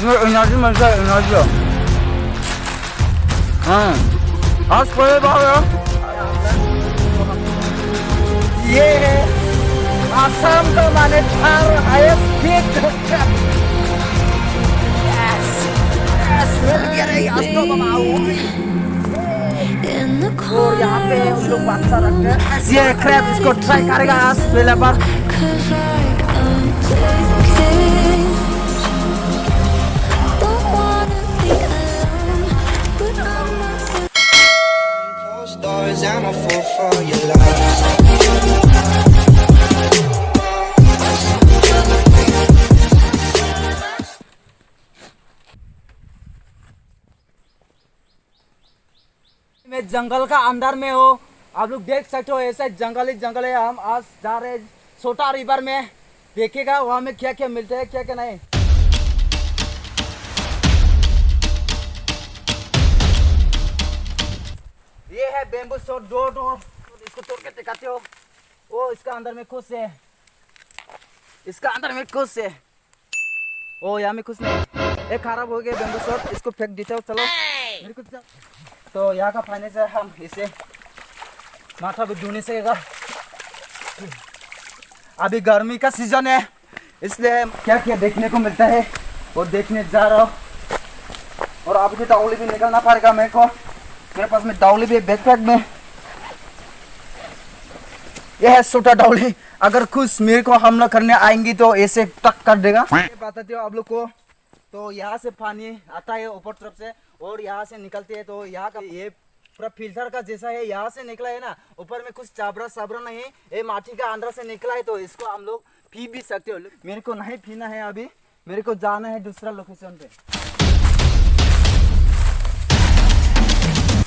इसमें एनर्जी मिलता है, एनर्जी। हाँ आज पहले बार ये है आसाम का माने हाईएस्ट पीक। और यहाँ पे हम लोग बादशाह रखते हैं। ये क्रैब इसको ट्राई करेगा आज पहले बार। I'm a fool for your love. मैं जंगल का अंदर में हो, आप लोग देख सकते हो ऐसा जंगल ही जंगल है। हम आज जा रहे हैं छोटा रिवर में, देखेगा वहाँ में क्या क्या मिलता है क्या क्या नहीं। ये है बेम्बू शॉट डोर, इसको तोड़ के दिखाते हो। वो इसका अंदर में खुश है, इसका अंदर में खुश है। ओ यहाँ में खुश नहीं, एक खराब हो गया बेम्बू शॉट, इसको फेंक देते हो। चलो मेरे को तो यहाँ का फाइनेंस है, हम इसे माथा भी धोने से अभी गर्मी का सीजन है, इसलिए क्या क्या देखने को मिलता है वो देखने जा रहा हूँ। और अभी दावली भी निकलना पड़ेगा मेरे को, मेरे पास में दावली भी बैकपैक में। यह है छोटा दावली, अगर कुछ मेरे को हमला करने आएंगी तो ऐसे टक कर देगा। बताते हो आप लोग को, तो यहाँ से पानी आता है ऊपर तरफ से और यहाँ से निकलते हैं। तो यहाँ का ये पूरा फिल्टर का जैसा है, यहाँ से निकला है ना, ऊपर में कुछ चाबरा साबरा नहीं है, ये माटी का अंदर से निकला है। तो इसको हम लोग पी भी सकते हो। मेरे को नहीं पीना है अभी, मेरे को जाना है दूसरा लोकेशन पे।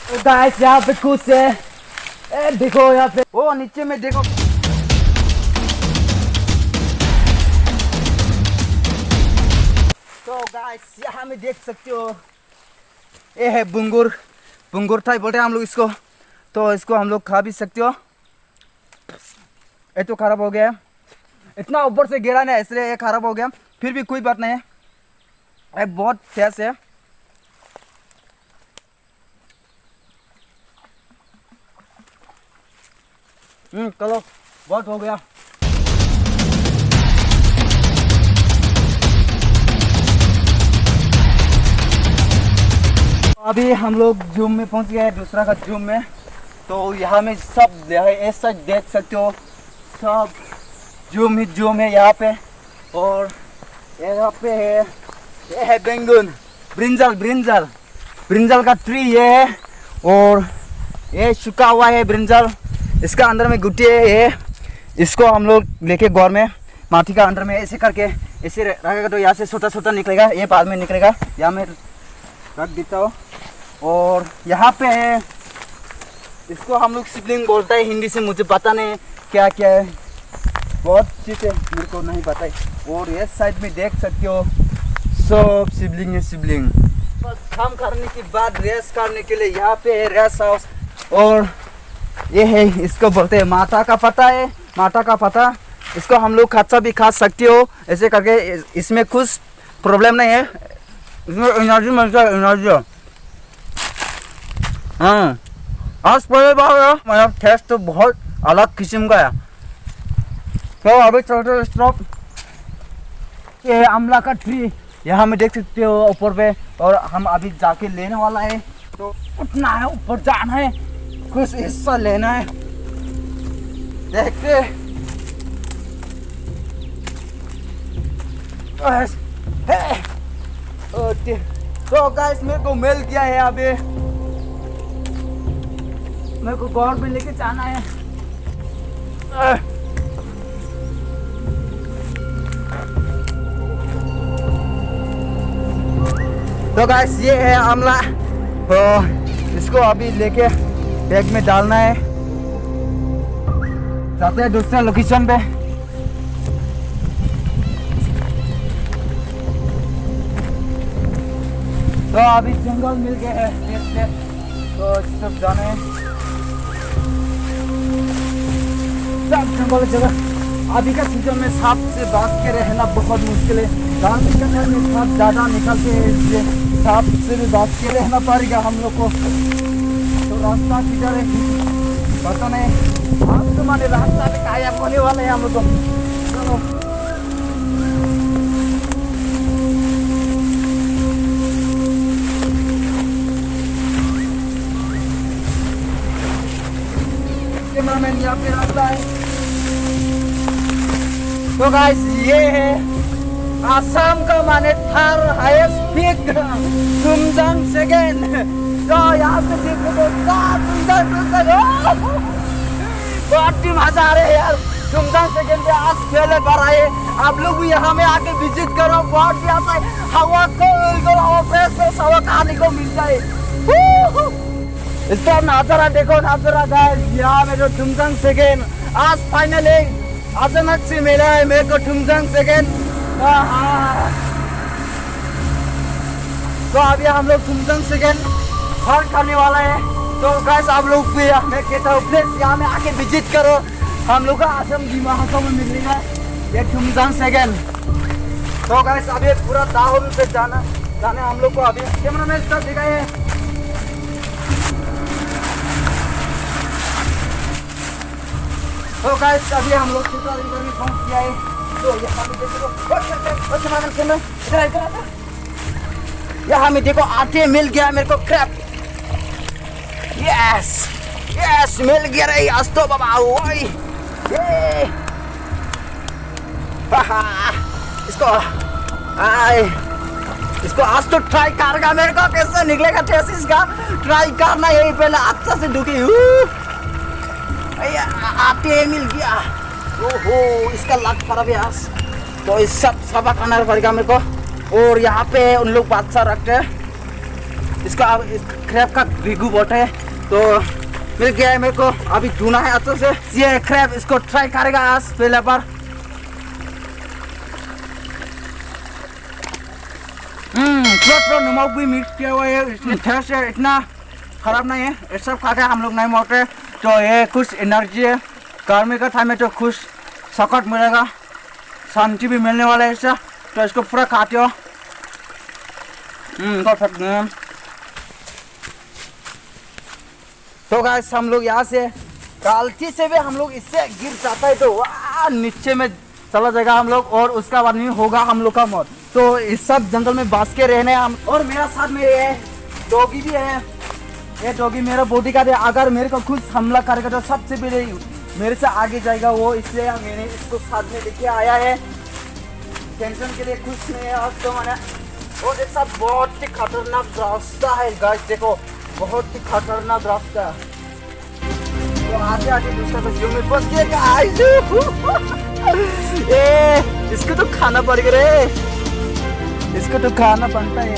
तो गाइस यहाँ पे कुछ है, देखो यहाँ पे, वो नीचे में देखो। तो गाइस यहाँ में देख सकते हो, ये है बुंगुर, बुंगुर था बोलते हैं हम लोग इसको। तो इसको हम लोग खा भी सकते हो। ये तो खराब हो गया, इतना ऊपर से गिरा ना इसलिए ये खराब हो गया, फिर भी कोई बात नहीं है, ये बहुत तेज है। चलो बहुत हो गया। अभी हम लोग जूम में पहुंच गए हैं, दूसरा का जूम में। तो यहाँ में सब ऐसा देख सकते हो, सब जूम ही जूम है यहाँ पे। और यहाँ पे है, ये है बैंगन, ब्रिंजल, ब्रिंजल, ब्रिंजल का ट्री ये है। और ये सूखा हुआ है ब्रिंजल, इसका अंदर में गुट्टी है ये। इसको हम लोग लेके गौर में माटी का अंदर में ऐसे करके ऐसे रखेगा तो यहाँ से छोटा छोटा निकलेगा, ये बाद में निकलेगा, यहाँ में रख देता हूँ। और यहाँ पे है, इसको हम लोग सिबलिंग बोलता है हिंदी से, मुझे पता नहीं क्या क्या है, बहुत चीज़ है मेरे को नहीं पता है। और ये साइड में देख सकते हो सब सिबलिंग है, सिबलिंग। बस काम करने के बाद रेस्ट करने के लिए यहाँ पे है रेस्ट हाउस। और ये है, इसको बोलते हैं माता का पता है, माता का पता। इसको हम लोग कच्चा भी खा सकते हो ऐसे करके, इसमें कुछ प्रॉब्लम नहीं है, इसमें एनर्जी मिलता है, एनर्जी। हाँ आज पहले बार मेरा टेस्ट तो बहुत अलग किस्म का है। तो अभी चलते स्टॉप, ये आमला का ट्री यहाँ में देख सकते हो ऊपर पे। और हम अभी जाके लेने वाला है, तो उठना है, ऊपर जाना है, कुछ हिस्सा लेना है, देखते। तो गाइस मेरे को मिल गया है, अभी मेरे को गौर में लेके जाना है। तो गाइस ये है आमला, तो इसको अभी लेके बैग में डालना है, जाते हैं दूसरे लोकेशन पे। तो अभी जंगल मिल गए हैं, तो सब जाने हैं, सब जंगल जगह। अभी का सीजन में सांप से बच के रहना बहुत मुश्किल है। काम निकलने में बहुत ज़्यादा निकलते हैं, इसलिए सांप से भी बच के रहना पड़ेगा हम लोग को। तो रास्ता किधर है पता नहीं, आप तुम्हारे रास्ता में काया होने वाले हैं हम लोग को। चलो कैमरामैन यहाँ पे रास्ता है। तो गाइस ये है आसाम का माने थर्ड हाईएस्ट पीक तुमजांग सेकेंड। तो यहाँ पे देखो तो सुंदर सुंदर बहुत ही मजा आ रहा है यार। तुमजांग सेकेंड पे आज पहले बार आए, आप लोग भी यहाँ में आके विजिट करो। बहुत ही आता है हवा को हवा फ्रेश हवा खाने को मिल जाए। इसका नजारा देखो, नजारा गाइस यहाँ में जो तुमजांग सेकेंड आज फाइनली अचानक से मिला है मेरे को तुमजांग सेकेंड। तो अभी हम लोग तुमजांग सेकेंड हर करने वाला है। तो गाइस आप लोग भी मैं कहता हूँ प्लीज यहाँ में आके विजिट करो। हम लोग का असम दिमा में मिलेगा ये तुमजांग सेकेंड। तो गाइस अभी पूरा दाहोद पे जाने हम लोग को अभी कैमरामैन सब दिखाए। तो गाइस अभी हम लोग चित्रा रिवर में पहुंच गया है। तो यहाँ में देखो यहाँ में देखो आटे मिल गया मेरे को क्रैब। यस यस मिल गया रे आज तो बाबा। ओए इसको आज तो ट्राई करेगा मेरे को कैसे निकलेगा टेस्ट इसका। ट्राई करना यही पहले अच्छा से ढूंढी। आटे मिल गया। ओहो इसका लक खराब है आज। तो इस सब सबक आना पड़ेगा मेरे को। और यहाँ पे उन लोग बादशाह रखते हैं इसका क्रैब का भिगू बोट है। तो मिल गया है मेरे को, अभी ढूंढना है अच्छे से। ये क्रैब इसको ट्राई करेगा आज पहले बार। थोड़ा नमक भी मिक्स किया हुआ है, इसलिए टेस्ट इतना खराब नहीं है। ये सब खा के हम लोग नहीं मरते। तो ये कुछ एनर्जी है, गर्मी का टाइम में तो कुछ सकट मिलेगा, शांति भी मिलने वाला है इससे। तो इसको पूरा खाते हो। तो गाइस हम लोग यहाँ से गलती से भी हम लोग इससे गिर जाता है तो वाह नीचे में चला जाएगा हम लोग, और उसका बाद में होगा हम लोग का मौत। तो इस सब जंगल में बस के रहने हम। और मेरा साथ में ये डॉगी भी है। ये डॉगी मेरा बॉडी गार्ड है। अगर मेरे को खुद हमला करेगा तो सबसे पहले मेरे से आगे जाएगा वो, इसलिए मैंने इसको साथ में लेके आया है। टेंशन के लिए कुछ नहीं है आज तो मैंने। और ये सब बहुत ही खतरनाक रास्ता है गाइस, देखो बहुत ही खतरनाक रास्ता। तो आगे आगे दूसरा तो जूम में फंस गया गाइस। इसको तो खाना पड़ेगा रे, इसको तो खाना बनता है।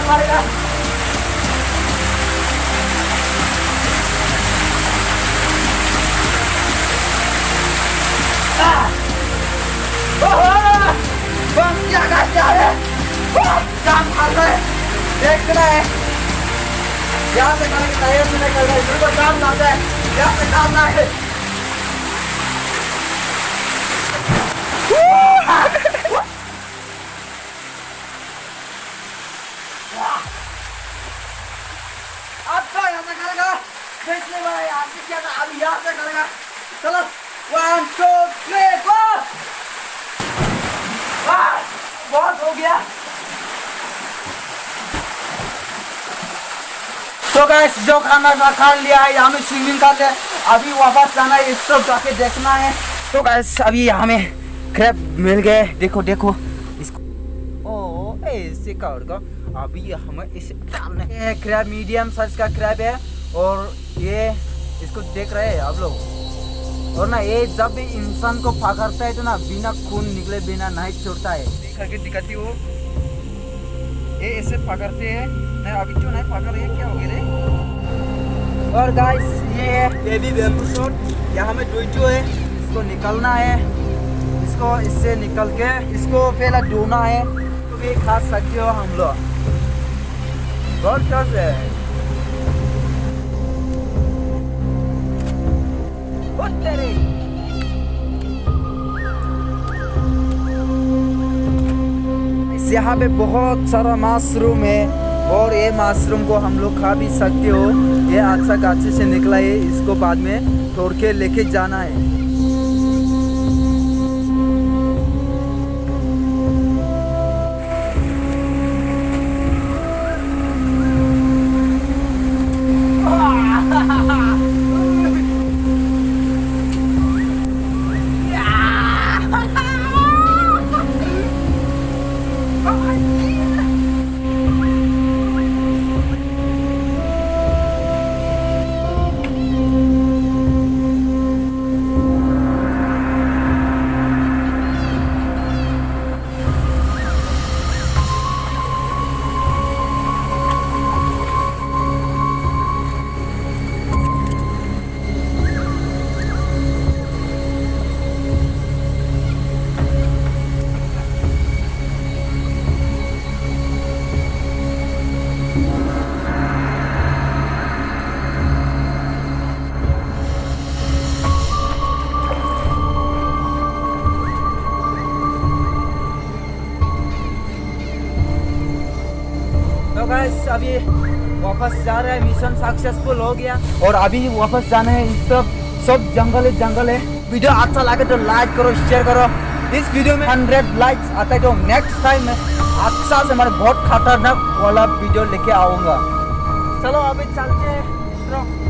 मारेगा। बस क्या करता है? काम कर रहा है, देखना है। यहाँ से करेंगे, टायर से नहीं कर रहे, बिल्कुल काम करता है, यहाँ से काम ना है। अब तो यहाँ से करेगा, पिछली बार यहाँ से किया था, अब यहाँ से करेगा। चलो 1 2 3 गो। बहुत हो गया। तो गाइस जो खाना खा लिया है, यहाँ में स्विमिंग कर लिया, अभी वापस जाना है, इस सब जाके देखना है। तो गाइस अभी यहाँ में क्रैब मिल गए, देखो देखो इसको। ओ ऐसे का अभी हमें इसे डालना है। क्रैब मीडियम साइज का क्रैब है और ये इसको देख रहे हैं आप लोग। और ना ये जब भी इंसान को पकड़ता है तो ना बिना खून निकले बिना नहीं छोड़ता है। करके दिखाती हूँ, ये ऐसे पकड़ते हैं। नहीं अभी तो नहीं पकड़ रहे, क्या हो गया रे। और गाइस ये है बेबी बैम्बू शूट, यहाँ में डोइटो है, इसको निकलना है। इसको इससे निकल के इसको पहले धोना है, तो भी खा सकते हो हम लोग। बहुत टफ है। यहाँ पे बहुत सारा मशरूम है और ये मशरूम को हम लोग खा भी सकते हो। ये अच्छा गाछी से निकला है, इसको बाद में तोड़ के लेके जाना है। गाइस अभी वापस जा रहे हैं, मिशन सक्सेसफुल हो गया और अभी वापस जाना है। इस सब जंगल है। वीडियो अच्छा लगे तो लाइक करो, शेयर करो। इस वीडियो में 100 लाइक्स आता है तो नेक्स्ट टाइम में अच्छा से मैं बहुत खतरनाक वाला वीडियो लेके आऊंगा। चलो अभी चलते हैं।